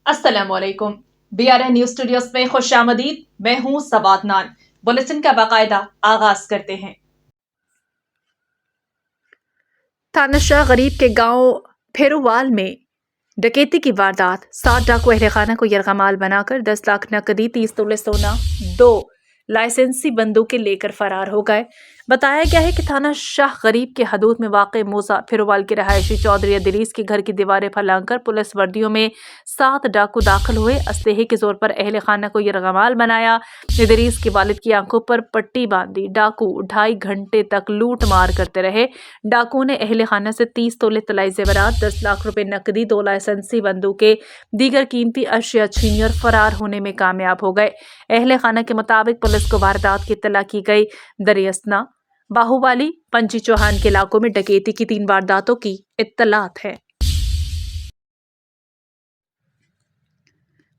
अस्सलाम वालेकुम। BRN news studios में खुश आमदीद। मैं हूँ सवात नान। बुलेटिन का बाकायदा आगाज करते हैं। थाना शाह गरीब के गांव फेरुवाल में डकैती की वारदात। 7 डाकू अहले खाना को यरगमाल बनाकर 10 लाख नकदी, 30 तोले सोना, 2 लाइसेंसी बंदूकें लेकर फरार हो गए। बताया गया है कि थाना शाह गरीब के हदूद में वाक़ मूसा फिरोवाल के रहायशी चौधरी अदरीस के घर की दीवारें फलांकर पुलिस वर्दियों में 7 डाकू दाखिल हुए। असलहे के जोर पर अहले खाना को यरगमाल बनाया। अदरीस के वालिद की आंखों पर पट्टी बांधी डाकू 2.5 घंटे तक लूट मार करते रहे। डाकुओं ने अहले खाना से 30 तोले तलाई जेवरात, 10 लाख रुपए नकदी, 2 लाइसेंसी बंदूकें, दीगर कीमती अशिया छीनी और फरार होने में कामयाब हो गए। अहले खाना के मुताबिक पुलिस को वारदात की इत्तला की गई। दरियासना, बाहुवाली, पंची चौहान के इलाकों में डकैती की 3 वारदातों की इत्तलात है।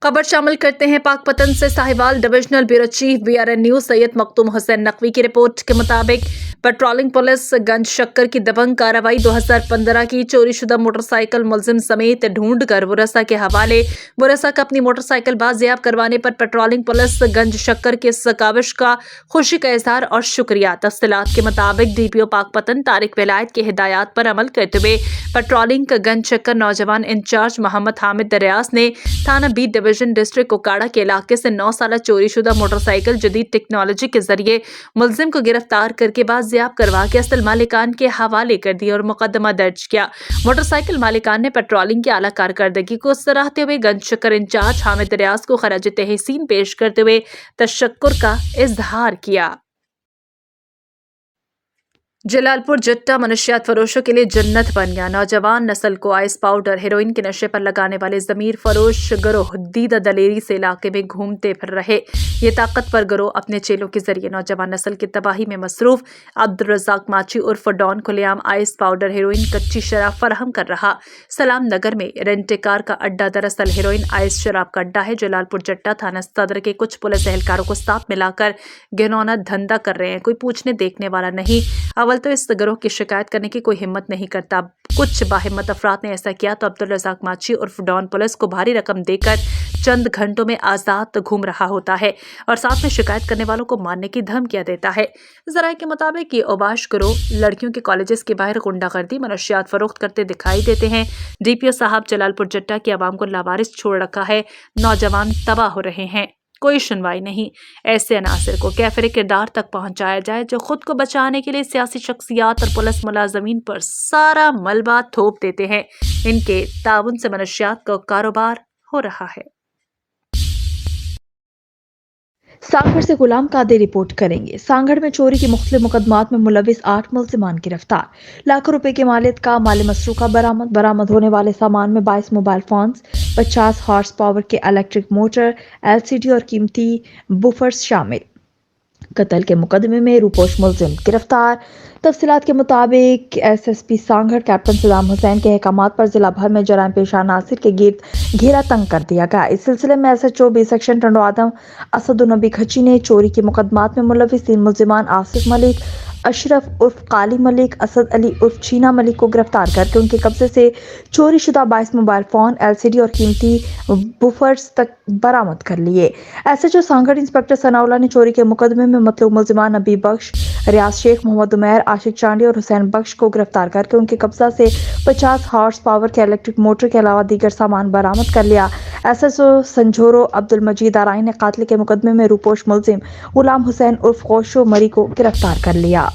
खबर शामिल करते हैं पाकपतन से। Sahiwal divisional bureau chief BRN news Syed Makhdoom Hussain Naqvi की रिपोर्ट के मुताबिक पेट्रोलिंग पुलिस गंज शक्कर की दबंग कार्रवाई 2015 की चोरीशुदा मोटरसाइकिल मुलजिम समेत ढूंढ कर बुरसा के हवाले। बुरसा का अपनी मोटरसाइकिल बाजियाब करवाने पर पेट्रोलिंग पुलिस गंज शक्कर के इस काविश का खुशी का इजहार और शुक्रिया। तफसीलात के मुताबिक DPO पाकपतन तारिक विलायत के हिदायत पर अमल करते हुए पेट्रोलिंग गंज शक्कर नौजवान इंचार्ज मोहम्मद हामिद दरियास ने थाना B डिवीजन डिस्ट्रिक्ट कोकाड़ा के इलाके से 9 साल चोरीशुदा मोटरसाइकिल जदीद टेक्नोलॉजी के जरिए मुलजिम को गिरफ्तार करके बाजियाब करवा के असल मालिकान के हवाले कर दिया और मुकदमा दर्ज किया। मोटरसाइकिल मालिकान ने पेट्रोलिंग की आला कारकर्दगी को सराहते हुए गंज शक्कर इंचार्ज हामिद दरियास को खराज तहसीन पेश करते हुए तशक्कुर का इजहार किया। जलालपुर जट्टा मनशियात फरोशों के लिए जन्नत बन गया। नौजवान नस्ल को आइस पाउडर हेरोइन के नशे पर लगाने वाले जमीर फरोश गिरोह दीदा दलेरी से इलाके में घूमते फिर रहे। ये ताकतवर गिरोह अपने चेलों के जरिए नौजवान नस्ल की तबाही में मसरूफ अब्दुल रज़ाक माची उर्फ डॉन खुलेआम आइस पाउडर हेरोइन कच्ची शराब फराहम कर रहा। सलाम नगर में रेंटेकार का अड्डा दरअसल हेरोइन आइस शराब का अड्डा है। जलालपुर जट्टा थाना सदर के कुछ पुलिस एहलकारों को साथ मिलाकर घिनौना धंधा कर रहे हैं। कोई पूछने देखने वाला नहीं। अवल तो इस गिरोह की शिकायत करने की कोई हिम्मत नहीं करता। कुछ बाहिम्मत अफराद ने ऐसा किया तो अब्दुल रज़ाक माची उर्फ डॉन पुलिस को भारी रकम देकर चंद घंटों में आजाद घूम रहा होता है और साथ में शिकायत करने वालों को मारने की धमकियां देता है। जराये के मुताबिक ये ओबाश गिरोह लड़कियों के कॉलेजेस के बाहर गुंडागर्दी मनशियात फरोख्त करते दिखाई देते हैं। DPO साहब जलालपुर जट्टा की आवाम को लावारिस छोड़ रखा है। नौजवान तबाह हो रहे हैं, कोई सुनवाई नहीं। ऐसे अनासर को कैफरे किरदार तक पहुंचाया जाए जो खुद को बचाने के लिए सियासी शख्सियात और पुलिस मुलाजमीन पर सारा मलबा थोप देते हैं। इनके ताउन से मनशियात का कारोबार हो रहा है। सांगड़ से गुलाम कादर रिपोर्ट करेंगे। सांगड़ में चोरी के मुख्तलिफ मुकदमात में मुलविस 8 मुल्जिमान गिरफ्तार। लाखों रुपए के मालियत का माल मसरूका बरामद होने वाले सामान में 22 मोबाइल फोन्स, 50 हॉर्स पावर के इलेक्ट्रिक मोटर, LCD और कीमती बुफर्स शामिल। कत्ल के मुकदमे में रूपोश मुलजिम गिरफ्तार। तफसीलात के मुताबिक SSP सांगड़ कैप्टन सदाम हुसैन के अहकामात पर जिला भर में जराइम पेशा नासिर के गिर्द घेरा तंग कर दिया गया। इस सिलसिले में SHO B सेक्शन टंडो आदम असदुन्नबी खची ने चोरी के मुकदमात में मुलविस 3 मुलजिमान आसिफ मलिक, अशरफ उर्फ काली मलिक, असद अली उर्फ चीना मलिक को गिरफ्तार करके उनके कब्जे से चोरी शुदा 22 मोबाइल फोन, LCD और कीमती बुफर्स तक बरामद कर लिए। SHO सांगड़ इंस्पेक्टर सनाउल्लाह ने चोरी के मुकदमे में मतलूब मुलजिमान नबी बख्श, रियाज शेख, मोहम्मद उमैर, आशिक चांडी और हुसैन बख्श को गिरफ्तार करके उनके कब्जा से 50 हॉर्स पावर के इलेक्ट्रिक मोटर के अलावा दीगर सामान बरामद कर लिया। SSO संझोरो अब्दुल मजीद आराई ने कातिल के मुकदमे में रूपोश मुलजिम गुलाम हुसैन उर्फ खोशो मरी को गिरफ्तार कर लिया।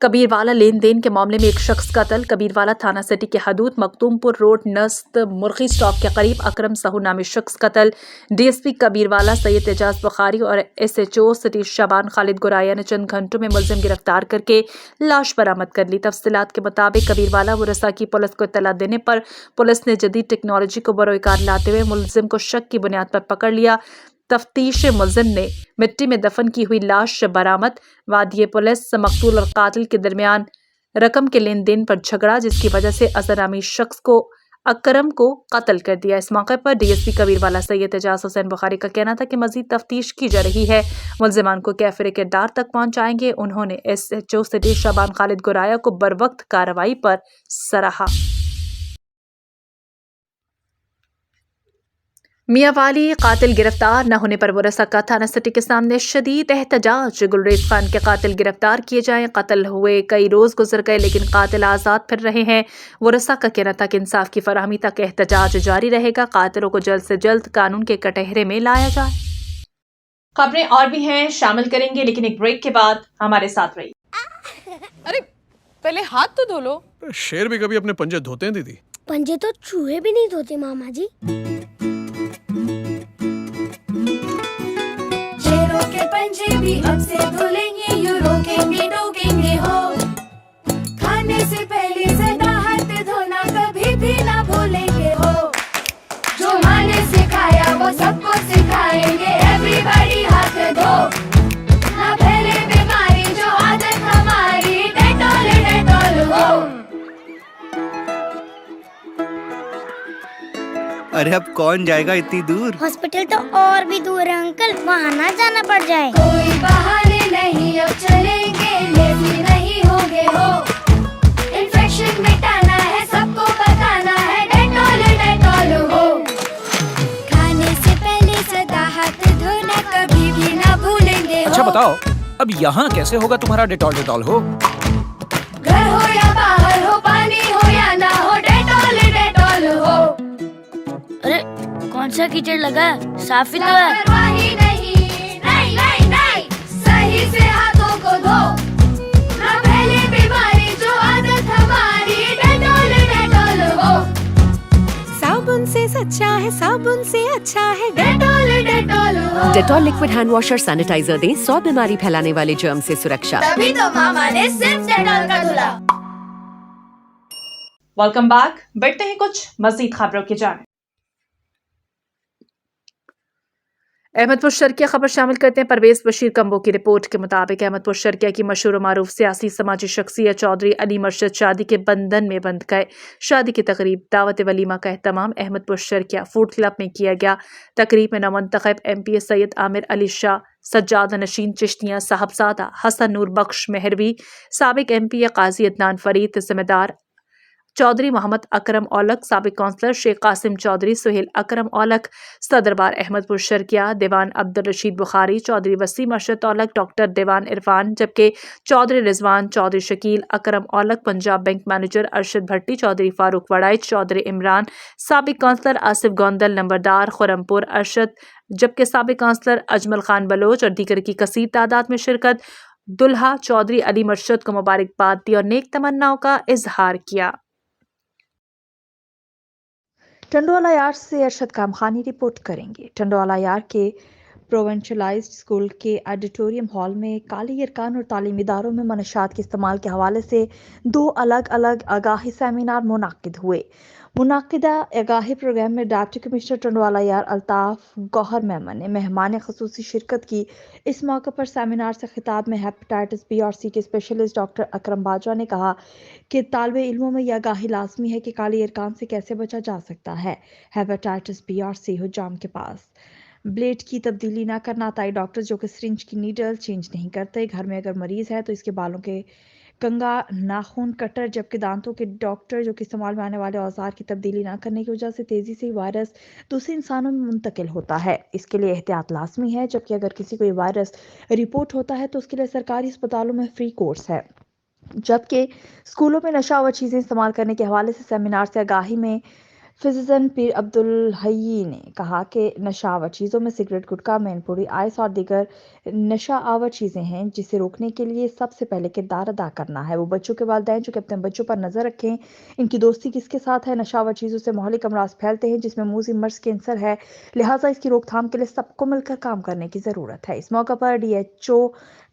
कबीरवाला लेन देन के मामले में एक शख्स कत्ल। कबीरवाला थाना सिटी के हदूद मखदूमपुर रोड नस्त मुर्गी स्टॉप के करीब अकरम सहू नामी शख्स कत्ल। DSP कबीरवाला सैयद एजाज बुखारी और SHO सिटी शाबान खालिद गुराया ने चंद घंटों में मुलजिम गिरफ्तार करके लाश बरामद कर ली। तफसीलात के मुताबिक कबीरवाला बुरसा की पुलिस को इत्तला देने पर पुलिस ने जदीद टेक्नोलॉजी को बरोकार लाते हुए मुलजिम को शक की बुनियाद पर पकड़ लिया। तफ्तीश मुलजिम ने मिट्टी में दफन की हुई लाश बरामद। वादिये पुलिस मकतूल और कातिल के दरमियान रकम के लेन देन पर झगड़ा, जिसकी वजह से असरामी शख्स को अकरम को कत्ल कर दिया। इस मौके पर DSP कबीरवाला सैयद एजाज हुसैन बुखारी का कहना था कि मजीद तफ्तीश की जा रही है। मुलजिमान को कैफरे किरदार तक पहुंचाएंगे। उन्होंने SHO सिटी शाबान खालिद गुराया को बरवक्त कार्रवाई पर सराहा। मियां वाली कातिल गिरफ्तार न होने पर वरसा का थाना सिटी के सामने शदीद एहतजाज। गुलरेज खान के कातिल गिरफ्तार किए जाएं। कत्ल हुए कई रोज गुजर गए लेकिन कातिल आजाद फिर रहे हैं। वरसा का कहना था कि इंसाफ की फराहमी तक एहतजाज जारी रहेगा। कातिलों को जल्द से जल्द कानून के कटहरे में लाया जाए। खबरें और भी हैं, शामिल करेंगे, लेकिन एक ब्रेक के बाद हमारे साथ रहिए। अरे पहले हाथ तो धो लो। शेर भी कभी अपने पंजे धोते हैं दीदी? पंजे तो चूहे भी नहीं धोते मामा जी। शेरों के पंजे भी अब से धुलेंगे, यूं रोकेंगे टोकेंगे हो। खाने से पहले सदा हाथ धोना कभी भी ना भूलेंगे हो। जो माँ ने सिखाया वो सबको सिखाएंगे, एवरीबॉडी हाथ धो। ना फैले बीमारी जो आदत हमारी, डेटॉल डेटॉल हो। अरे अब कौन जाएगा इतनी दूर? हॉस्पिटल तो और भी दूर है अंकल, वहाँ ना जाना पड़ जाए। कोई बहाने नहीं अब चलेंगे, लेजी नहीं होंगे हो। इन्फेक्शन मिटाना है, सबको बताना है, डेटॉल डेटॉल हो। खाने से पहले सदा हाथ धोना कभी भी ना भूलेंगे हो। अच्छा बताओ, अब यहाँ कैसे होगा तुम्हारा डेटॉल डेटॉल हो? घर हो या बाहर हो, पानी हो या ना हो, डेटॉल डेटॉल हो। अरे कौन सा कीचड़ लगा है? साफ ही तो है। लापरवाही नहीं, नहीं नहीं नहीं, सही से हाथों को धो। ना फैले बीमारी जो आदत हमारी, डेटॉल डेटॉल हो। साबुन से सच्चा है, साबुन से अच्छा है, डेटॉल डेटॉल हो। Dettol liquid hand washer sanitiser दें 100 बीमारी फैलाने वाले जर्म से सुरक्षा। तभी तो मामा ने सिर्फ डेटॉल का धुला। Welcome back. बढ़ते हैं कुछ मजीद खबरों की जानिब। अहमदपुर शर्किया खबर शामिल करते हैं। परवेज बशीर कंबो की रिपोर्ट के मुताबिक अहमदपुर शर्किया की मशहूर मारूफ सियासी समाजी शख्सियत चौधरी अली मर्शद शादी के बंधन में बंध गए। शादी की तकरीब दावत वलीमा का एहतमाम अहमदपुर शर्किया फूड क्लब में किया गया। तकरीब में नवमंतखब MP सैयद आमिर अली शाह, सज्जादा नशीन चिश्तिया, साहबजादा हसन नूर बख्श मेहरवी, साबिक MP काजी अदनान फरीद, जिम्मेदार चौधरी मोहम्मद अकरम औलक, साबिक काउंसलर शेख कासिम चौधरी, सुहेल अकरम औलक, सदर बार अहमदपुर शर्किया दीवान अब्दुल रशीद बुखारी, चौधरी वसीम अरशद औलक, डॉक्टर दीवान इरफान, जबकि चौधरी रिजवान, चौधरी शकील अकरम औलक, पंजाब बैंक मैनेजर अरशद भट्टी, चौधरी फारूक वड़ाइच, चौधरी इमरान, साबिक काउंसलर आसिफ गोंदल, नंबरदार खुरमपुर अरशद, जबकि साबिक काउंसलर अजमल खान बलोच और दीगर की कसीर तादाद में शिरकत। दुल्हा चौधरी अली मर्शद को मुबारकबाद दी और नेक तमन्नाओं का इजहार किया। टंडवाला यार्ड से अरशद कामखानी रिपोर्ट करेंगे। टंडवाला यार्ड के प्रोवेंशलाइज्ड स्कूल के ऑडिटोरियम हॉल में काली अरकान और तालीमी इदारों में मनशात के इस्तेमाल के हवाले से 2 अलग अलग आगाही सेमिनार मुनाकिद हुए। मुनाकिदा आगाही प्रोग्राम में डिप्टी कमिश्नर टंडवाला यार अल्ताफ गौहर मेमन ने मेहमान खसूसी शिरकत की। इस मौके पर सेमिनार से खिताब में हेपेटाइटिस B और C के स्पेशलिस्ट डॉक्टर अकरम बाजवा ने कहा कि तालिब इल्मों में यह आगाही लाजमी है कि काली अरकान से कैसे बचा जा सकता है। हेपेटाइटिस B और C हुज्जाम के पास ब्लेड की तब्दीली ना करना, ताई डॉक्टर जो कि सिरिंज की नीडल चेंज नहीं करते। घर में अगर मरीज है तो इसके बालों के कंगा, नाखून कटर, जबकि दांतों के डॉक्टर जो कि इस्तेमाल में आने वाले औजार की तब्दीली ना करने की वजह से तेजी से वायरस दूसरे इंसानों में मुंतकिल होता है। इसके लिए एहतियात लाजमी है। जबकि अगर किसी को ये वायरस रिपोर्ट होता है तो उसके लिए सरकारी अस्पतालों में फ्री कोर्स है। जबकि स्कूलों में नशा व चीज़ें इस्तेमाल करने के हवाले से सेमिनार से आगाही में फिजिजन पीर अब्दुल हई ने कहा कि नशा आवर चीज़ों में सिगरेट, गुटखा, मैनपुरी, आइस और दीगर नशा आवर चीज़ें हैं जिसे रोकने के लिए सबसे पहले किरदार अदा करना है। वो बच्चों के वालिदैन जो कि अपने बच्चों पर नज़र रखें, इनकी दोस्ती किसके साथ है। नशा आवर चीज़ों से मोहल्लिक अमराज फैलते हैं जिसमें मुंह मर्ज कैंसर है, लिहाजा इसकी रोकथाम के लिए सबको मिलकर काम करने की ज़रूरत है। इस मौके पर DHO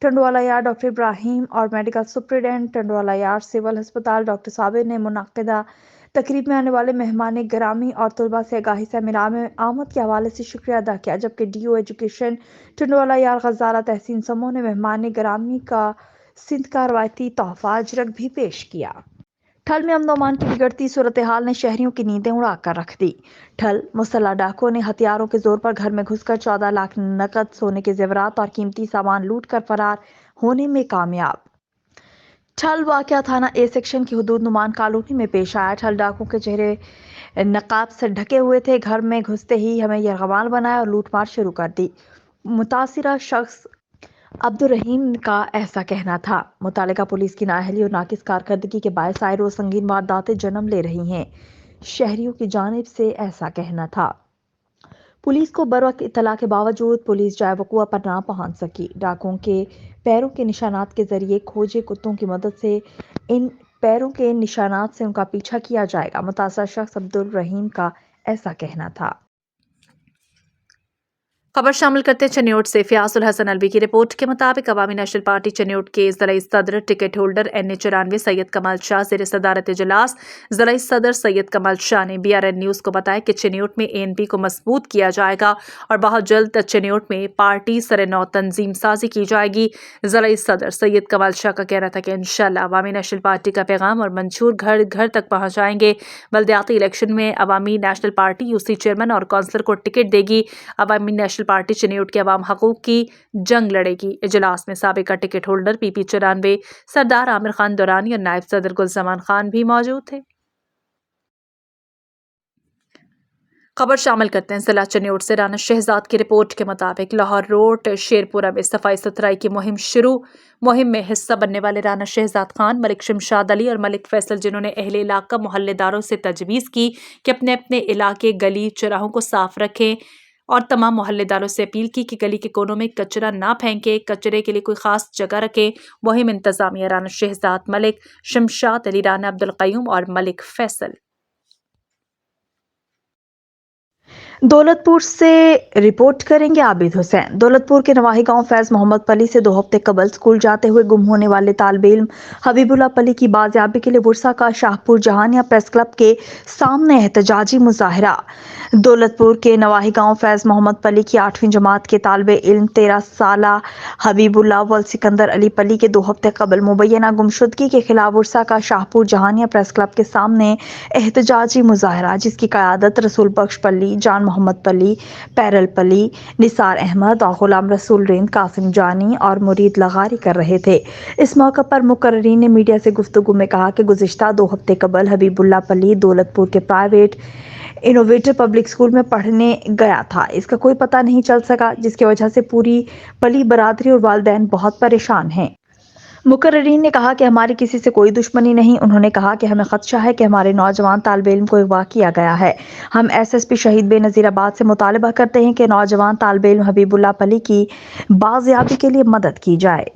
टंडवाला यार डॉक्टर इब्राहिम और मेडिकल सुपरिटेंडेंट टंडवाला यार सिविल अस्पताल डॉक्टर साबिर ने मुनाकिदा तकरीब में आने वाले मेहमान ग्रामी और तलबा से आगाही सेमिनार में आमद के हवाले से शुक्रिया अदा किया। जबकि DO एजुकेशन टंडवाला यार गजारा तहसीन समूह ने मेहमान ग्रामी का सिंध का रवायती तोहफा अजरक भी पेश किया। ठल में अमन की बिगड़ती सूरत हाल ने शहरियों की नींदें उड़ा कर रख दी। ठल मुसल्ला डाकुओं ने हथियारों के जोर पर घर में घुसकर 14 लाख नकद, सोने के जेवरात और कीमती सामान लूट कर फरार होने में कामयाब। ठल वाकया थाना A सेक्शन की हुदूद नुमान कॉलोनी में पेश आया। ठल डाकुओं के चेहरे नकाब से ढके हुए थे। घर में घुसते ही हमें यरगमाल बनाया और लूटमार शुरू कर दी। मुतासिरा शख्स अब्दुल रहीम का ऐसा कहना था। मुतालिका पुलिस की नाअहली और नाकिस कारकर्दगी के बायस आए रोज संगीन वारदातें जन्म ले रही हैं। शहरियों की जानिब से ऐसा कहना था। पुलिस को बरवक्त इत्तला के बावजूद पुलिस जाए वकुआ पर ना पहुंच सकी। डाकुओं के पैरों के निशानात के जरिए खोजे कुत्तों की मदद से इन पैरों के निशानात से उनका पीछा किया जाएगा। मुतासर शख्स अब्दुल रहीम का ऐसा कहना था। खबर शामिल करते हैं चन्योट से। फयाजुल हसन अलवी की रिपोर्ट के मुताबिक अवामी नेशनल पार्टी चन्योट के ज़िला सदर टिकट होल्डर NA94 सैयद कमाल शाह ज़ेर सदारत इजलास ज़िला सदर सैयद कमाल शाह ने BRN न्यूज़ को बताया कि चन्योट में ANP को मजबूत किया जाएगा और बहुत जल्द चन्योट में पार्टी सर-ए-नौ तंजीम साजी की जाएगी। ज़िला सदर सैयद कमाल शाह का कहना था कि इंशाअल्लाह अवामी नेशनल पार्टी का पैगाम और मंशूर घर घर तक पहुँचाएंगे। बल्दियाती इलेक्शन में अवामी नेशनल पार्टी UC चेयरमैन और काउंसलर को टिकट देगी। अवामी नेशनल पार्टी चन्योट के अवाम हकूक की जंग लड़ेगी। इजलास में साबिका टिकट होल्डर PP 94 सरदार आमिर खान दुरानी और नायब सदर गुलजमान खान भी मौजूद थे। खबर शामिल करते हैं जिला चन्योट से। राना शहजाद की रिपोर्ट के मुताबिक लाहौर रोड शेरपुरा में सफाई सुथराई की मुहिम शुरू। मुहिम में हिस्सा बनने वाले राना शहजाद खान, मलिक शमशाद अली और मलिक फैसल, जिन्होंने अहले इलाका मोहल्लेदारों से तजवीज़ की कि अपने अपने इलाके गली चौराहों को साफ रखें और तमाम मोहल्लेदारों से अपील की कि गली के कोनों में कचरा ना फेंकें, कचरे के लिए कोई खास जगह रखें। मुहिम इंतजामिया राना शहजाद, मलिक शमशाद अली, राना अब्दुल कयूम और मलिक फैसल। दौलतपुर से रिपोर्ट करेंगे आबिद हुसैन। दौलतपुर के नवाही गांव फैज मोहम्मद पली से 2 हफ्ते कबल स्कूल जाते हुए गुम होने वाले तालिब इल्म हबीबुल्लाह पली की बाजियाबी के लिए बुरसा का शाहपुर जहानिया प्रेस क्लब के सामने एहतजाजी मुजाहरा। दौलतपुर के नवाही गांव फैज मोहम्मद पली की 8वीं जमात के तालिब इल्म 13 साला हबीबुल्लाह वल सिकंदर अली पली के 2 हफ्ते कबल मुबैना गुमशुदगी के खिलाफ बुरसा का शाहपुर जहानिया प्रेस क्लब के सामने एहतजाजी मुजाहरा, जिसकी क़यादत रसूल बख्श पली, जान मोहम्मद पली, पैरल पली, निसार अहमद और गुलाम रसूल रिंद, कासिम जानी और मुरीद लगारी कर रहे थे। इस मौके पर मुकर्रीन ने मीडिया से गुफ्तगू में कहा कि गुज़िश्ता 2 हफ्ते कबल हबीबुल्लाह पली दौलतपुर के प्राइवेट इनोवेटिव पब्लिक स्कूल में पढ़ने गया था। इसका कोई पता नहीं चल सका, जिसकी वजह से पूरी पली बरादरी और वालिदैन बहुत परेशान हैं। मुकर्रीन ने कहा कि हमारी किसी से कोई दुश्मनी नहीं। उन्होंने कहा कि हमें खदशा है कि हमारे नौजवान तालिब इल्म को अगवा किया गया है। हम SSP शहीद बेनज़ीराबाद से मुतालबा करते हैं कि नौजवान तालिब इल्म हबीबुल्लाह पली की बाजियाबी के लिए मदद की जाए।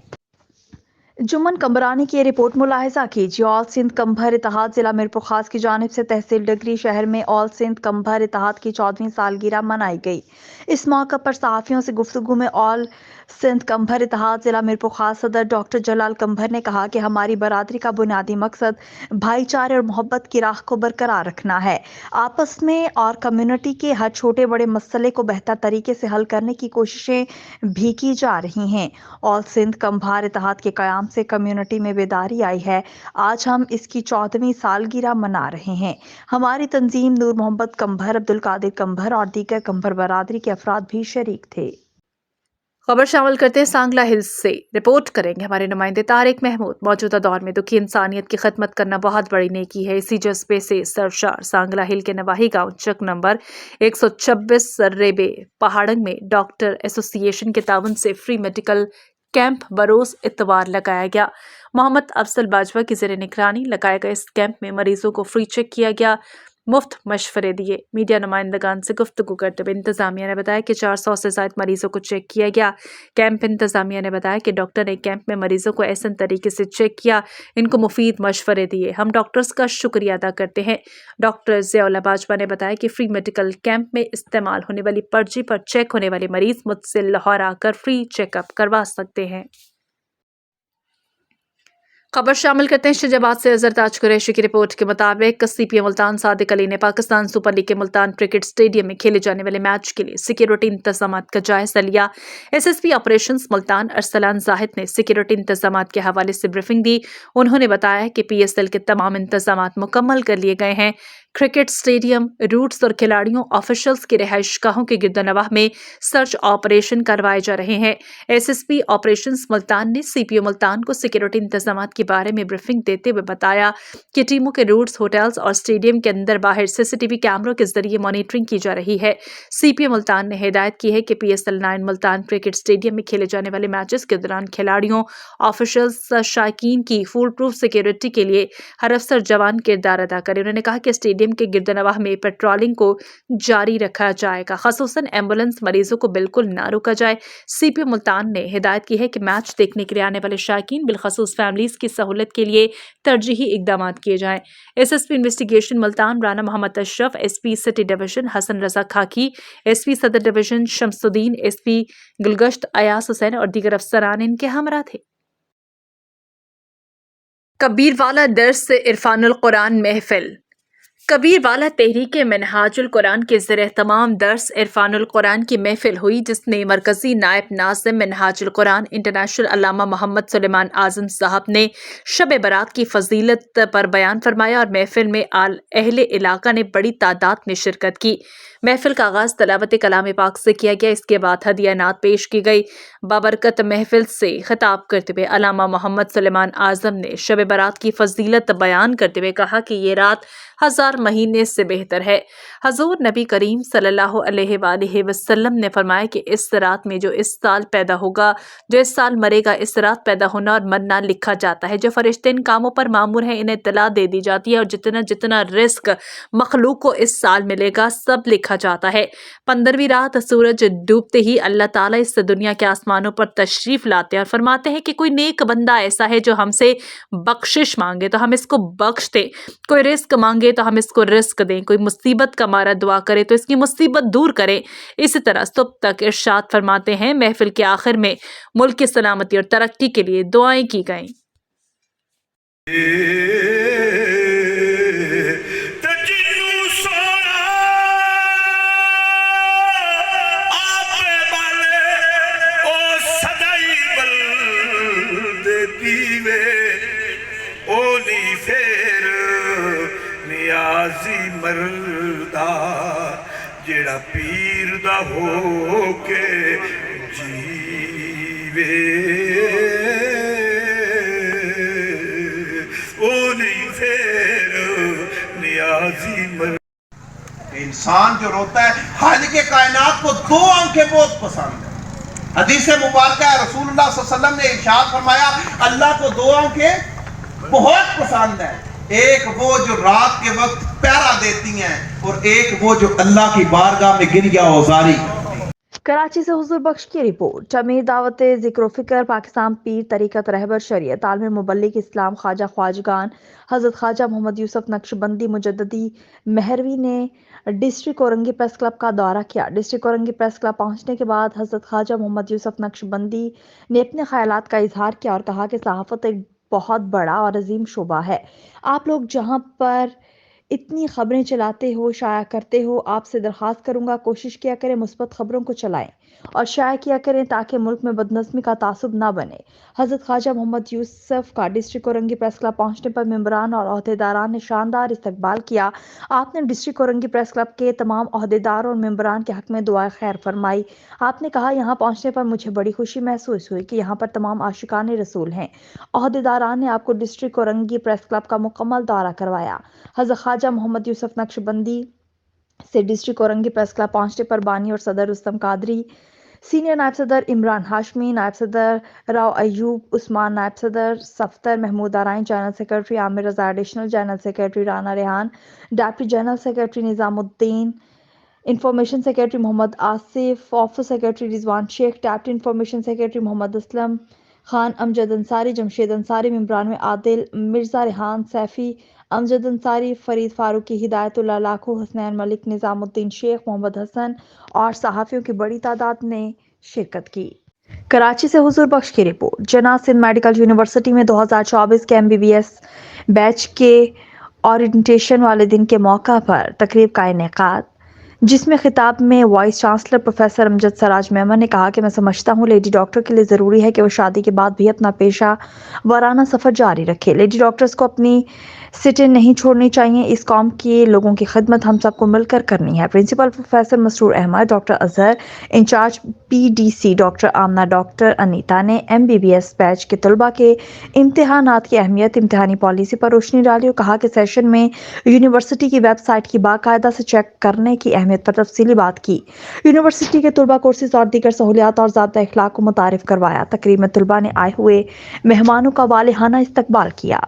जुम्मन कमरानी की रिपोर्ट मुलाहिजा कीजिए। ऑल सिंध कम्भर इत्तेहाद जिला मीरपुर खास की जानिब से तहसील डगरी शहर में ऑल सिंध कम्भर इत्तेहाद की 14वीं सालगिरह मनाई गई। इस मौके पर सहाफ़ियों से गुफ्तगू में ऑल सिंध कम्भर इत्तेहाद जिला मीरपुर खास सदर डॉक्टर जलाल कम्भर ने कहा कि हमारी बरादरी का बुनियादी मकसद भाईचारे और मोहब्बत की राह को बरकरार रखना है। आपस में और कम्युनिटी के हर छोटे बड़े मसले को बेहतर तरीके से हल करने की कोशिशें भी की जा रही हैं। ऑल सिंध कम्भर इत्तेहाद के क़याम से कम्युनिटी में बेदारी आई है। आज हम इसकी 14वीं सालगिरह मना रहे हैं। हमारी तंजीम नूर मोहम्मद कम्भर, अब्दुल कादिर कम्भर और दीगर कम्भर बरादरी के अफराद भी शरीक थे। खबर शामिल करते हैं सांगला हिल्स से। रिपोर्ट करेंगे हमारे नुमाइंदे तारिक महमूद। मौजूदा दौर में दुखी इंसानियत की खिदमत करना बहुत बड़ी नेकी है। इसी जज्बे से सरशार सांगला हिल के नवाही गांव चक नंबर 126 रेबे पहाड़ंग में डॉक्टर एसोसिएशन के ताउन से फ्री मेडिकल कैंप बरोज इतवार लगाया गया। मोहम्मद अफसल बाजवा की ज़ेर निगरानी लगाए गए इस कैंप में मरीजों को फ्री चेक किया गया, मुफ्त मशवरे दिए। मीडिया नुमाइंदगान से गुफ्तगू करते हुए इंतजामिया ने बताया कि 400 से ज़ायद मरीजों को चेक किया गया। कैंप इंतजामिया ने बताया कि डॉक्टर ने कैंप में मरीजों को ऐसे तरीके से चेक किया, इनको मुफीद मशवरे दिए। हम डॉक्टर्स का शुक्रिया अदा करते हैं। डॉक्टर ज़ियाउल्लाह बाजवा ने बताया कि फ्री मेडिकल कैंप में इस्तेमाल होने वाली पर्ची पर चेक होने वाले मरीज मुझसे लाहौर आकर फ्री चेकअप करवा सकते हैं। खबर शामिल करते हैं शजाबाद से। अजरताज कुरैशी की रिपोर्ट के मुताबिक CPA मुल्तान सादिक अली ने पाकिस्तान सुपर लीग के मुल्तान क्रिकेट स्टेडियम में खेले जाने वाले मैच के लिए सिक्योरिटी इंतजामात का जायजा लिया। SSP ऑपरेशंस मुल्तान अरसलान जाहिद ने सिक्योरिटी इंतजामात के हवाले से ब्रीफिंग दी। उन्होंने बताया कि PSL के तमाम इंतजामात मुकम्मल कर लिए गए हैं। क्रिकेट स्टेडियम, रूट्स और खिलाड़ियों ऑफिशियल्स की रिहाइश गाहों के गिरदनवाह में सर्च ऑपरेशन करवाए जा रहे हैं। एसएसपी ऑपरेशंस मुल्तान ने सीपीओ मुल्तान को सिक्योरिटी इंतजाम के बारे में ब्रीफिंग देते हुए बताया कि टीमों के रूट्स, होटल्स और स्टेडियम के अंदर बाहर सीसीटीवी कैमरों के जरिए मॉनिटरिंग की जा रही है। सीपीओ मुल्तान ने हिदायत की है कि PSL 9 मुल्तान क्रिकेट स्टेडियम में खेले जाने वाले मैचेस के दौरान खिलाड़ियों, ऑफिशियल्स, शायकीन की फुल प्रूफ सिक्योरिटी के लिए हर अफसर जवान किरदार अदा करे। उन्होंने कहा कि स्टेडियम के गिरदनवाह में पेट्रोलिंग को जारी रखा जाएगा, खसूसन एम्बुलेंस मरीजों को बिल्कुल ना रोका जाए। सीपीओ मुल्तान ने हिदायत की है कि मैच देखने के लिए आने वाले शायकीन बिलखसूस फैमिलीज की सहूलत के लिए तरजीही इकदाम किए जाएं। SSP investigation Multan Rana Mohammad Ashraf, SP city division Hasan Raza Khaki, SP Sadar division Shamsuddin, SP Gulgasht Ayas Hussain और दीगर अफसरान इनके हमरा थे। कबीरवाला दर्स से इरफानुल कुरान महफिल। कबीरवाला तहरीक मिनहाजुल कुरान के ज़रिए तमाम दर्स इरफानुल कुरान की महफिल हुई, जिसने मरकजी नायब नाज़िम मिनहाजुल कुरान इंटरनेशनल अल्लामा मोहम्मद सुलेमान आज़म साहब ने शब बरात की फजीलत पर बयान फरमाया और महफिल में अहले इलाका ने बड़ी तादाद में शिरकत की। महफिल का आगाज़ तलावत कलाम पाक से किया गया। इसके बाद हदिया नात पेश की गई। बाबरकत महफिल से खिताब करते हुए अल्लामा मोहम्मद सुलेमान आज़म ने शब बरात की फजीलत बयान करते हुए कहा कि ये रात 1000 महीने से बेहतर है। हजूर नबी करीम सल्लल्लाहु अलैहि वसल्लम ने फरमाया कि इस रात में जो इस साल पैदा होगा, जो इस साल मरेगा, इस रात पैदा होना और मरना लिखा जाता है। जो फरिश्ते इन कामों पर मामूर हैं, इन्हें इत्तला दे दी जाती है और जितना जितना रिस्क मखलूक को इस साल मिलेगा सब लिखा जाता है। 15वीं रात सूरज डूबते ही अल्लाह ताला इस दुनिया के आसमानों पर तशरीफ लाते हैं और फरमाते हैं कि कोई नेक बंदा ऐसा है जो हमसे बख्शिश मांगे तो हम इसको बख्श दें, कोई रिस्क मांगे तो हम इसको रिस्क दें, कोई मुसीबत का मारा दुआ करे तो इसकी मुसीबत दूर करें। इसी तरह सुबह तक इरशाद फरमाते हैं। महफिल के आखिर में मुल्क की सलामती और तरक्की के लिए दुआएं की गईं। मरदा जेड़ा पीर दा हो के जीवे ओ नहीं फेर नियाजी मर। इंसान जो रोता है, खालिक कायनात को दो आंखें बहुत पसंद है। हदीस मुबारक है, रसूलुल्लाह सल्लल्लाहु अलैहि वसल्लम ने इरशाद फरमाया अल्लाह को दो आंखें बहुत पसंद है। एक वो जो रात के वक्त पहरा देती हैं और एक वो जो अल्लाह की बारगाह में गिर गया औजारी। कराची से हुजूर बख्श की रिपोर्ट। जमीर दावत ज़िक्र फ़िक्र पाकिस्तान पीर तरीक़त रहबर शरीयत आलम मुबल्लिग इस्लाम ख्वाजा ख्वाजगान हज़रत ख्वाजा मोहम्मद यूसुफ नक्शबंदी मुजद्ददी महरवी ने डिस्ट्रिक्ट औरंगी प्रेस क्लब का दौरा किया। डिस्ट्रिक्ट औरंगी प्रेस क्लब पहुंचने के बाद हज़रत ख्वाजा मोहम्मद यूसुफ नक्शबंदी ने अपने ख्यालात का इजहार किया और कहा कि सहाफ़त एक बहुत बड़ा और अजीम शोबा है। आप लोग जहां पर इतनी खबरें चलाते हो, शाया करते हो, आपसे दरख्वास्त करूंगा कोशिश किया करें मुस्बत खबरों को चलाएं और शाया किया करें ताकि मुल्क में बदनज़मी का तासुब ना बने। हज़रत ख्वाजा मोहम्मद यूसुफ का डिस्ट्रिक्ट औरंगी प्रेस क्लब पहुंचने पर मेंबरान और अहदेदारान ने शानदार इस्तकबाल किया। आपने डिस्ट्रिक्ट औरंगी प्रेस क्लब के तमाम अहदेदार और मेंबरान के हक़ में दुआए खैर फरमाई। आपने कहा यहाँ पहुंचने पर मुझे बड़ी खुशी महसूस हुई कि यहाँ पर तमाम आशिकाने रसूल हैं। अहदेदारान ने आपको डिस्ट्रिक्ट औरंगी प्रेस क्लब का मुकम्मल दौरा करवाया। हज़रत ख्वाजा मोहम्मद यूसुफ नक्शबंदी से डिस्ट्रिक्ट औरंगी प्रेस क्लब पहुंचने पर बानी और सदर रुस्तम कादरी, सीनियर नायब सदर इमरान हाशमी, नायब सदर राव अयूब उस्मान, नायब सदर Safdar Mahmood Arain, general secretary Amir Raza, additional general secretary Rana Rehan, deputy general secretary Nizamuddin, information secretary Mohammad Asif, office secretary Rizwan Sheikh, deputy information secretary Mohammad Aslam Khan, Amjad Ansari, Jamshed Ansari, मेंबरान में आदिल, मिर्ज़ा रेहान सैफ़ी, अमजद अंसारी, फरीद फारूकी, हिदायतुल्लाह लाखो, हसनैन मलिक, निज़ामुद्दीन शेख, मोहम्मद हसन और सहाफ़ियों की बड़ी तादाद ने शिरकत की। कराची से हुजूर बख्श की रिपोर्ट। जना सिंध मेडिकल यूनिवर्सिटी में 2024 के MBBS बैच के ओरिएंटेशन वाले दिन के मौका पर तकरीब का इनेकाद। जिसमें खिताब में vice chancellor professor Amjad Saraj Memon ने कहा कि मैं समझता हूँ लेडी डॉक्टर के लिए ज़रूरी है कि वो शादी के बाद भी अपना पेशा वाराना सफ़र जारी रखे। लेडी डॉक्टर्स को अपनी सिटें नहीं छोड़नी चाहिए। इस कौम के लोगों की खिदमत हम सबको मिलकर करनी है। Principal professor Masroor Ahmad, doctor Azhar, incharge PDC doctor Amna, doctor Anita ने MBBS बैच के तलबा के इम्तिहानात की अहमियत, इम्तिहानी पॉलिसी पर रोशनी डाली और कहा कि सेशन में यूनिवर्सिटी की वेबसाइट की बाकायदा से चेक करने की अहमियत पर तफसीली बात की। यूनिवर्सिटी के तलबा कोर्सेज और दीगर सहूलियात और ज़ाब्ता इखलाक को मुतारिफ करवाया। तकरीब में तलबा ने आए हुए मेहमानों का वालिहाना इस्तकबाल किया।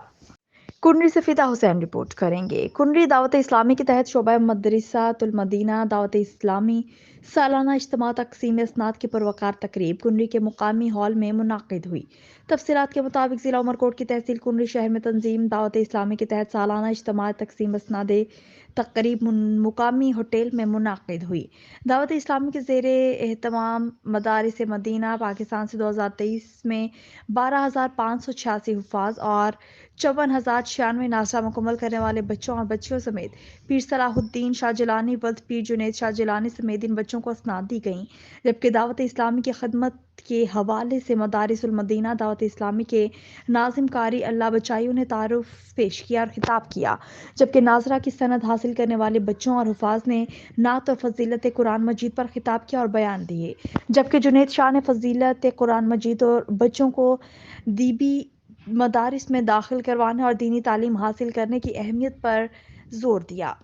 कुंडरी से फिदा हुसैन रिपोर्ट करेंगे। कुंडरी दावत इस्लामी के तहत शोबा मदरसातुल मदीना दावत इस्लामी सालाना इज्तिमा तक़सीम इसनाद की पुरवकार तकरीब कुंडरी के मुकामी हॉल में मुनाकिद हुई। तफसीलात के मुताबिक ज़िला उमरकोट की तहसील कुंडरी शहर में तंजीम दावत इस्लामी के तहत सालाना इज्तिमा तक़सीम इसनाद तकरीब मुकामी होटल में मुनाकिद हुई। दावत इस्लामी के ज़ेरे एहतमाम मदारिस मदीना पाकिस्तान से 2023 में 12,586 हुफ़ाज़ और 54,096 नाज़रा मुकम्मल करने वाले बच्चों और बच्चियों समेत पीर सलाहुद्दीन शाह जिलानी वल्द पीर जुनैद शाह जिलानी समेत इन बच्चों को असनाद दी गईं। जबकि दावत इस्लामी की खदमत के हवाले से मदारिसुल मदीना दावत इस्लामी के नाजिम कारी अल्लाह बचाइयों ने तारुफ पेश किया और खिताब किया। जबकि नाजरा की सनद हासिल करने वाले बच्चों और हुफाज ने नात और फजीलत कुरान मजीद पर खिताब किया और बयान दिए। जबकि जुनैद शाह ने फजीलत कुरान मजीद और बच्चों को दीबी मदारिस में दाखिल करवाने और दीनी तालीम हासिल करने की अहमियत पर जोर दिया।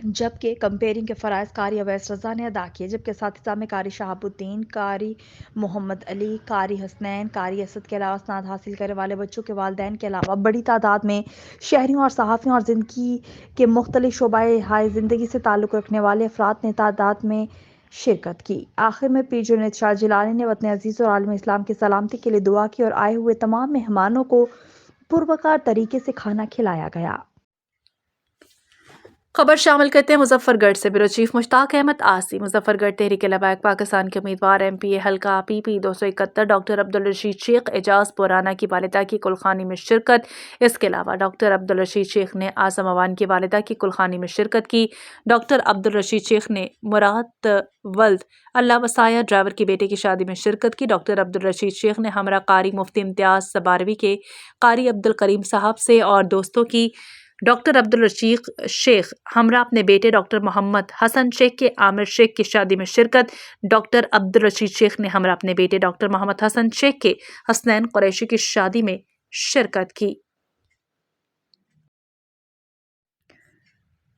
जबकि कंपेयरिंग के फ़राइज़ कारी अवैस रज़ा ने अदा किए। जबकि साथिज़ा में कारी शहाबुद्दीन, कारी मोहम्मद अली, कारी हसनैन, कारी असद के अलावा स्नाद हासिल करने वाले बच्चों के वालिदैन के अलावा बड़ी तादाद में शहरियों और सहाफ़ियों और ज़िंदगी के मुख्तलिफ शोबाए हाय ज़िंदगी से ताल्लुक़ रखने वाले अफराद ने तादाद में शिरकत की। आखिर में पीर जुनैद शाह जिलानी ने वतन अजीज़ और आलम इस्लाम की सलामती के लिए दुआ की और आए हुए तमाम मेहमानों को पुरवकार तरीके से खाना खिलाया गया। खबर शामिल करते हैं मुजफ्फरगढ़ से। ब्यूरो चीफ मुश्ताक अहमद आसी मुजफ्फरगढ़ तहरीक लबाइक पाकिस्तान के उम्मीदवार MPA हल्का PP 271 डॉक्टर अब्दुल रशीद शेख एजाज पुराना की वालिदा की कुलखानी में शिरकत। इसके अलावा डॉक्टर अब्दुल रशीद शेख ने आज़म अवान की वालिदा की कुलखानी में शिरकत की। डॉक्टर अब्दुल रशीद शेख ने मुराद वल्द अल्लाह वसाया ड्राइवर की बेटे की शादी में शिरकत की। डॉक्टर अब्दुल रशीद शेख ने हमरा कारी मुफ्ती इम्तियाज़ 12वीं के कारी अब्दुल करीम साहब से और दोस्तों की डॉक्टर अब्दुल रशीद शेख हमरा अपने बेटे डॉक्टर मोहम्मद हसन शेख के आमिर शेख की शादी में शिरकत। डॉक्टर अब्दुल रशीद शेख ने हमरा अपने बेटे डॉक्टर मोहम्मद हसन शेख के हसनैन कुरैशी की शादी में शिरकत की।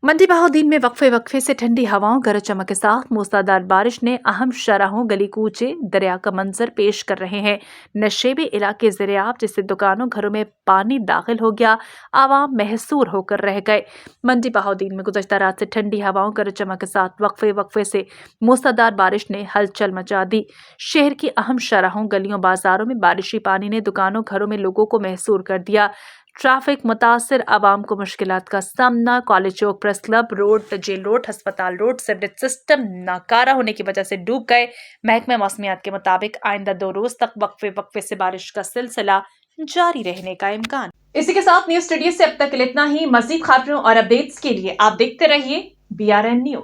मंडी बहाउद्दीन में वक्फे से ठंडी हवाओं गरज चमक के साथ मूसलाधार बारिश ने अहम शराहों गली कूचे दरिया का मंजर पेश कर रहे हैं। नशेबी इलाके ज़रियाब जिससे दुकानों घरों में पानी दाखिल हो गया, आवाम महसूर होकर रह गए। मंडी बहाउद्दीन में गुज़श्ता रात से ठंडी हवाओं गरज चमक के साथ वक्फे से मूसलाधार बारिश ने हलचल मचा दी। शहर की अहम शराहों गलियों बाजारों में बारिशी पानी ने दुकानों घरों में लोगों को महसूर कर दिया। ट्रैफिक मुतासिर आवाम को मुश्किलात का सामना। College Chowk, press club road, jail road, हस्पताल रोड सीवरेज सिस्टम नाकारा होने की वजह से डूब गए। महकमा मौसमियात के मुताबिक आइंदा 2 रोज तक वक्फे से बारिश का सिलसिला जारी रहने का इम्कान। इसी के साथ न्यूज स्टूडियो से अब तक इतना ही। मजीद खबरों और अपडेट्स के लिए आप देखते रहिए BRN न्यूज।